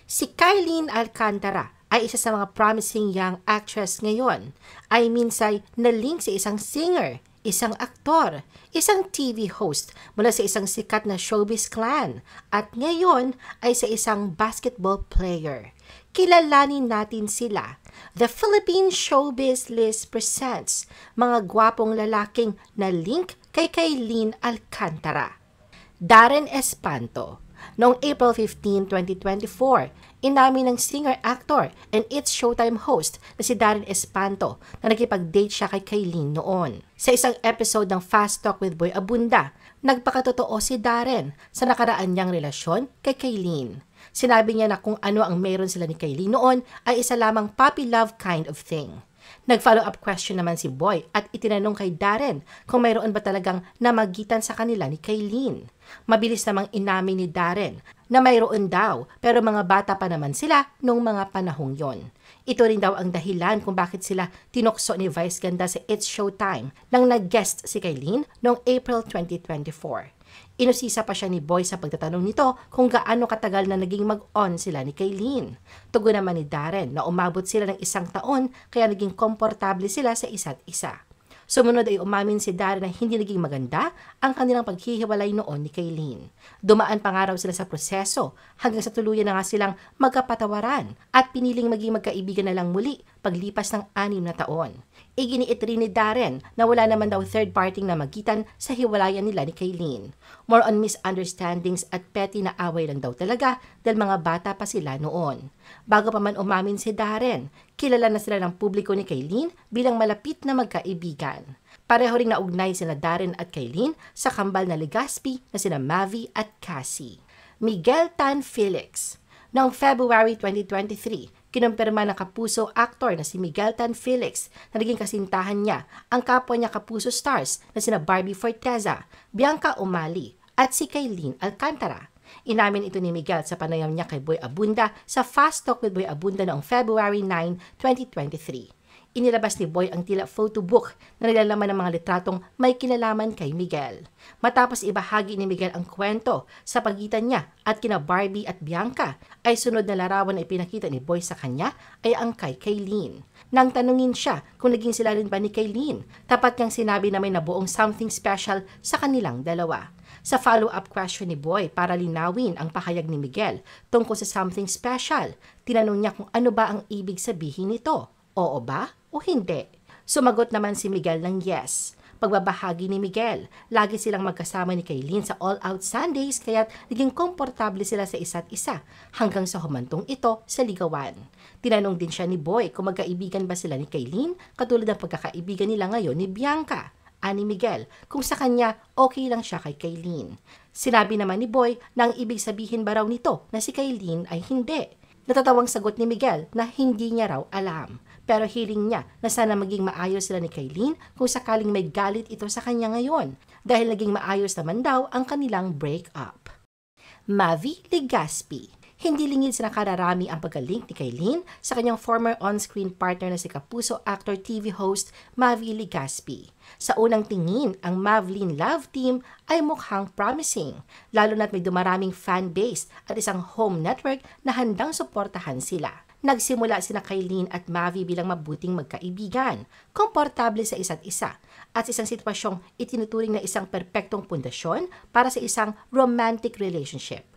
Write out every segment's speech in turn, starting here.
Si Kylene Alcantara ay isa sa mga promising young actress ngayon. Ay minsay na-link sa isang singer, isang aktor, isang TV host mula sa isang sikat na showbiz clan at ngayon ay sa isang basketball player. Kilalanin natin sila. The Philippine Showbiz List presents mga gwapong lalaking na link kay Kylene Alcantara. Darren Espanto. Noong April 15, 2024, inamin ng singer-actor and It's Showtime host na si Darren Espanto na nakipag-date siya kay Kylene noon. Sa isang episode ng Fast Talk with Boy Abunda, nagpakatotoo si Darren sa nakaraan niyang relasyon kay Kylene. Sinabi niya na kung ano ang meron sila ni Kylene noon ay isa lamang puppy love kind of thing. Nag-follow-up question naman si Boy at itinanong kay Darren kung mayroon ba talagang namagitan sa kanila ni Kylene. Mabilis namang inamin ni Darren na mayroon daw pero mga bata pa naman sila noong mga panahong yon. Ito rin daw ang dahilan kung bakit sila tinukso ni Vice Ganda sa It's Showtime nang nag-guest si Kylene noong April 2024. Inusisa pa siya ni Boy sa pagtatanong nito kung gaano katagal na naging mag-on sila ni Kylene. Tugon naman ni Darren na umabot sila ng 1 taon kaya naging komportable sila sa isa't isa. Sumunod ay umamin si Darren na hindi naging maganda ang kanilang paghihiwalay noon ni Kylene. Dumaan pa nga raw sila sa proseso hanggang sa tuluyan na nga silang magkapatawaran at piniling maging magkaibigan na lang muli paglipas ng 6 na taon. Iginiit rin ni Darren na wala naman daw third party na magitan sa hiwalayan nila ni Kylene. More on misunderstandings at petty na away lang daw talaga dahil mga bata pa sila noon. Bago pa man umamin si Darren, kilala na sila ng publiko ni Kylene bilang malapit na magkaibigan. Pareho ring naugnay sila Darren at Kylene sa kambal na Legazpi na sina Mavi at Cassie. Miguel Tan Felix. Noong February 2023, kinumpirma ng kapuso actor na si Miguel Tan Felix na naging kasintahan niya ang kapwa niya kapuso stars na sina Barbie Forteza, Bianca Umali at si Kylene Alcantara. Inamin ito ni Miguel sa panayam niya kay Boy Abunda sa Fast Talk with Boy Abunda noong February 9, 2023. Inilabas ni Boy ang tila photo book na nilalaman ng mga litratong may kinalaman kay Miguel. Matapos ibahagi ni Miguel ang kwento sa pagitan niya at kina Barbie at Bianca, ay sunod na larawan na ipinakita ni Boy sa kanya ay ang kay Kylene. Nang tanungin siya kung naging sila rin ba ni Kylene, tapat niyang sinabi na may nabuong something special sa kanilang dalawa. Sa follow-up question ni Boy para linawin ang pahayag ni Miguel tungkol sa something special, tinanong niya kung ano ba ang ibig sabihin nito. Oo ba o hindi? Sumagot naman si Miguel ng yes. Pagbabahagi ni Miguel, lagi silang magkasama ni Kylene sa All Out Sundays kaya't naging komportable sila sa isa't isa hanggang sa humantong ito sa ligawan. Tinanong din siya ni Boy kung magkaibigan ba sila ni Kylene katulad ng pagkakaibigan nila ngayon ni Bianca. Ani Miguel kung sa kanya okay lang siya kay Kylene. Sinabi naman ni Boy na ang ibig sabihin ba raw nito na si Kylene ay hindi. Natatawang sagot ni Miguel na hindi niya raw alam. Pero hiling niya na sana maging maayos sila ni Kylene kung sakaling may galit ito sa kanya ngayon dahil naging maayos naman daw ang kanilang break-up. Mavi Legazpi. Hindi lingid sa nakararami ang pagkalink ni Kylene sa kanyang former on-screen partner na si kapuso actor TV host Mavi Legazpi. Sa unang tingin, ang Mavlin Love Team ay mukhang promising, lalo na't may dumaraming fan base at isang home network na handang suportahan sila. Nagsimula sina Kylene at Mavi bilang mabuting magkaibigan, komportable sa isa't isa, at sa isang sitwasyong itinuturing na isang perpektong pundasyon para sa isang romantic relationship.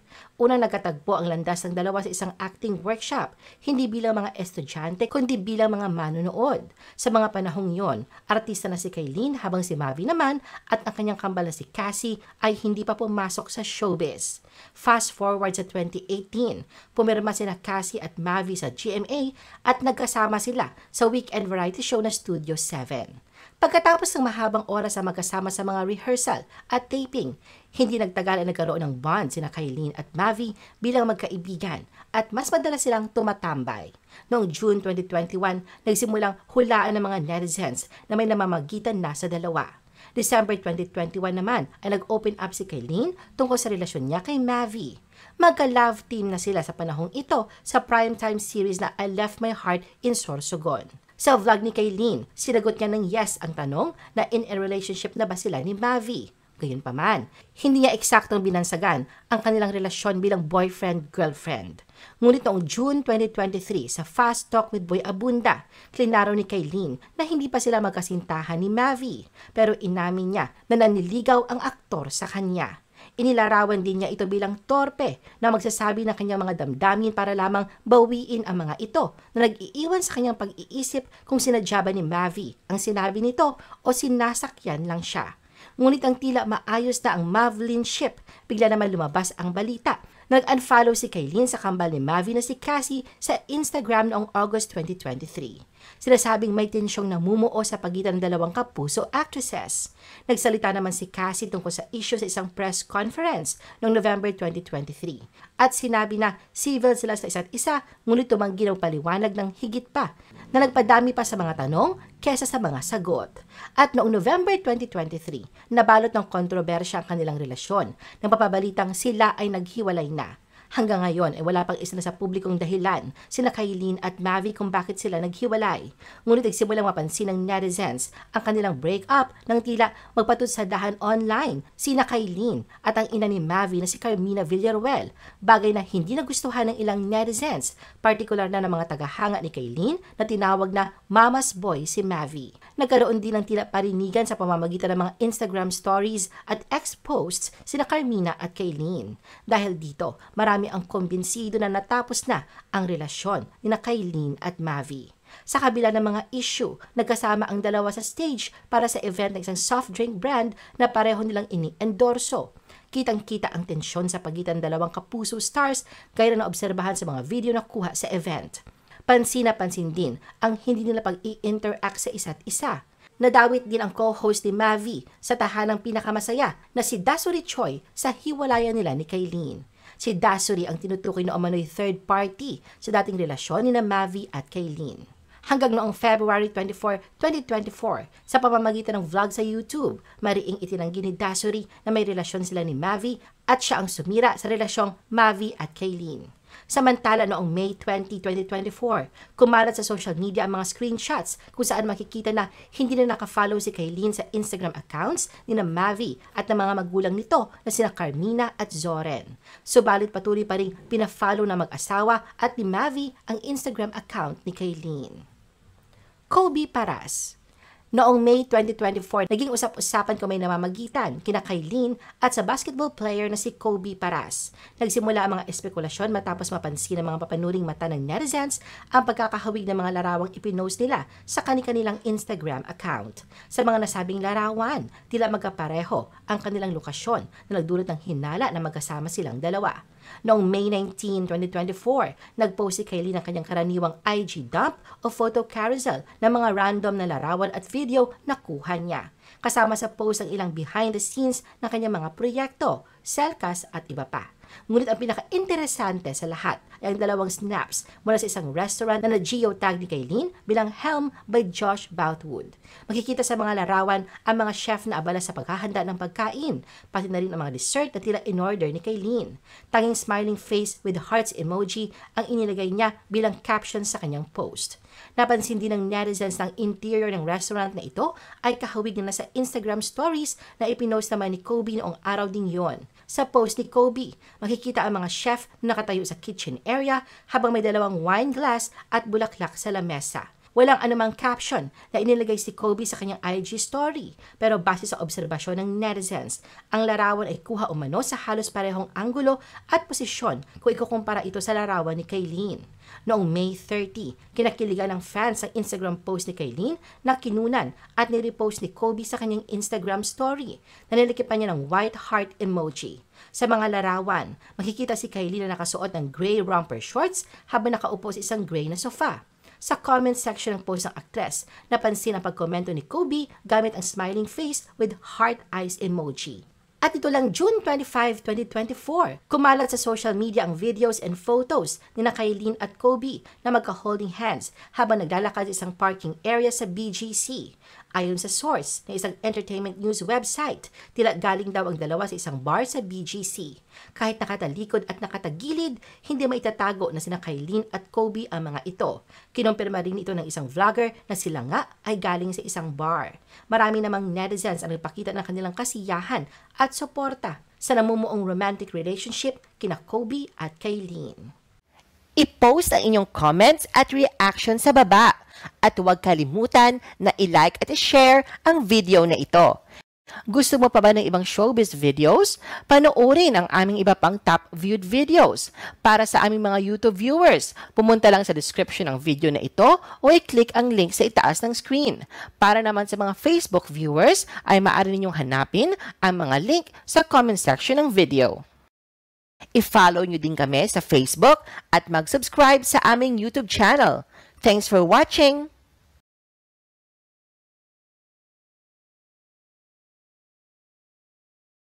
Unang nagkatagpo ang landas ng dalawa sa isang acting workshop, hindi bilang mga estudyante kundi bilang mga manonood. Sa mga panahong yon, artista na si Kylene habang si Mavi naman at ang kanyang kambal na si Cassie ay hindi pa pumasok sa showbiz. Fast forward sa 2018, pumirma sina Cassie at Mavi sa GMA at nagkasama sila sa weekend variety show na Studio 7. Pagkatapos ng mahabang oras sa magkasama sa mga rehearsal at taping, hindi nagtagal ay nagkaroon ng bond sina Kylene at Mavi bilang magkaibigan at mas madalas silang tumatambay. Noong June 2021, nagsimulang hulaan ng mga netizens na may namamagitan na sa dalawa. December 2021 naman ay nag-open up si Kylene tungkol sa relasyon niya kay Mavi. Magka-love team na sila sa panahong ito sa primetime series na I Left My Heart in Sorsogon. Sa vlog ni Kylene, sinagot niya ng yes ang tanong na in a relationship na ba sila ni Mavi. Gayunpaman, hindi niya eksaktong binansagan ang kanilang relasyon bilang boyfriend-girlfriend. Ngunit noong June 2023 sa Fast Talk with Boy Abunda, klinaro ni Kailin na hindi pa sila magkasintahan ni Mavi, pero inamin niya na naniligaw ang aktor sa kanya. Inilarawan din niya ito bilang torpe na magsasabi ng kanyang mga damdamin para lamang bawiin ang mga ito na nag-iiwan sa kanyang pag-iisip kung sinadya ba ni Mavi ang sinabi nito o sinasakyan lang siya. Ngunit ang tila maayos na ang Mavlinship, bigla naman lumabas ang balita. Nag-unfollow si Kailin sa kambal ni Mavi na si Cassie sa Instagram noong August 2023. Sinasabing may tensyong namumuo sa pagitan ng dalawang kapuso actresses. Nagsalita naman si Cassie tungkol sa issue sa isang press conference noong November 2023 at sinabi na civil sila sa isa't isa ngunit tumanggi ng paliwanag ng higit pa na nagpadami pa sa mga tanong kesa sa mga sagot. At noong November 2023, nabalot ng kontrobersya ang kanilang relasyon nang papabalitang sila ay naghiwalay na. Hanggang ngayon ay wala pang isa na sa publikong dahilan sina Kailin at Mavi kung bakit sila naghiwalay. Ngunit nagsimulang mapansin ng netizens ang kanilang breakup nang tila magpatutsadahan online sina Kailin at ang ina ni Mavi na si Carmina Villaruel, bagay na hindi nagustuhan ng ilang netizens, partikular na ng mga tagahanga ni Kailin na tinawag na Mama's Boy si Mavi. Nagkaroon din ng tila parinigan sa pamamagitan ng mga Instagram stories at ex-posts sina Carmina at Kailin. Dahil dito, marami ang kumbinsido na natapos na ang relasyon ni Kailin at Mavi. Sa kabila ng mga issue, nagkasama ang dalawa sa stage para sa event ng isang soft drink brand na pareho nilang ini-endorso. Kitang-kita ang tensyon sa pagitan ng dalawang kapuso stars gaya na naobserbahan sa mga video na kuha sa event. Pansin na pansin din ang hindi nila pag-i-interact sa isa't isa. Nadawit din ang co-host ni Mavi sa tahanang pinakamasaya na si Dasuri Choi sa hiwalayan nila ni Kailin. Si Dasuri ang tinutukoy na umano'y third party sa dating relasyon ni Mavi at Kailin. Hanggang noong February 24, 2024, sa pamamagitan ng vlog sa YouTube, mariing itinanggi ni Dasuri na may relasyon sila ni Mavi at siya ang sumira sa relasyong Mavi at Kailin. Samantala noong May 20, 2024, kumalat sa social media ang mga screenshots kung saan makikita na hindi na nakafollow si Kailin sa Instagram accounts ni na Mavi at ng mga magulang nito na sina Carmina at Zoren. Subalit patuloy pa rin pinafollow na mag-asawa at ni Mavi ang Instagram account ni Kailin. Kobe Paras. Noong May 2024, naging usap-usapan kung may namamagitan kina Kailin at sa basketball player na si Kobe Paras. Nagsimula ang mga espekulasyon matapos mapansin ng mga papanuring mata ng netizens ang pagkakahawig ng mga larawang ipinost nila sa kanilang Instagram account. Sa mga nasabing larawan, tila magkapareho ang kanilang lokasyon na nagdulot ng hinala na magkasama silang dalawa. Noong May 19, 2024, nag-post si Kailin ng kanyang karaniwang IG dump o photo carousel ng mga random na larawan at video na kuha niya. Kasama sa post ang ilang behind the scenes ng kanyang mga proyekto, selcast at iba pa. Ngunit ang pinaka-interesante sa lahat ay ang dalawang snaps mula sa isang restaurant na na-geotag ni Kailin bilang Helm by Josh Boutwood. Makikita sa mga larawan ang mga chef na abala sa paghahanda ng pagkain, pati na rin ang mga dessert na tila in-order ni Kailin. Tanging smiling face with hearts emoji ang inilagay niya bilang caption sa kanyang post. Napansin din ng netizens ng interior ng restaurant na ito ay kahawig na sa Instagram stories na ipinost naman ni Kobe noong araw din yon. Sa post ni Kobe, makikita ang mga chef na nakatayo sa kitchen area habang may dalawang wine glass at bulaklak sa lamesa. Walang anumang caption na inilagay si Kobe sa kanyang IG story, pero base sa obserbasyon ng netizens, ang larawan ay kuha umano sa halos parehong anggulo at posisyon kung ikukumpara ito sa larawan ni Kailin. Noong May 30, kinakiligan ng fans ang Instagram post ni Kailin na kinunan at nirepost ni Kobe sa kanyang Instagram story na nilikipan niya ng white heart emoji. Sa mga larawan, makikita si Kailin na nakasuot ng gray romper shorts habang nakaupo sa isang gray na sofa. Sa comment section ng post ng aktres, napansin ang pagkomento ni Kobe gamit ang smiling face with heart eyes emoji. At ito lang June 25, 2024, kumalat sa social media ang videos and photos ni Kailin at Kobe na magka-holding hands habang naglalakad sa isang parking area sa BGC. Ayon sa source ng isang entertainment news website, tila galing daw ang dalawa sa isang bar sa BGC. Kahit nakatalikod at nakatagilid, hindi maitatago na sina Kylene at Kobe ang mga ito. Kinumpirma rin ito ng isang vlogger na sila nga ay galing sa isang bar. Marami namang netizens ang nagpakita ng kanilang kasiyahan at suporta sa namumuong romantic relationship kina Kobe at Kylene. I-post ang inyong comments at reaction sa baba at huwag kalimutan na i-like at i-share ang video na ito. Gusto mo pa ba ng ibang showbiz videos? Panoorin ang aming iba pang top viewed videos. Para sa aming mga YouTube viewers, pumunta lang sa description ng video na ito o i-click ang link sa itaas ng screen. Para naman sa mga Facebook viewers, ay maaari ninyong hanapin ang mga link sa comment section ng video. I-follow nyo din kami sa Facebook at mag-subscribe sa aming YouTube channel. Thanks for watching!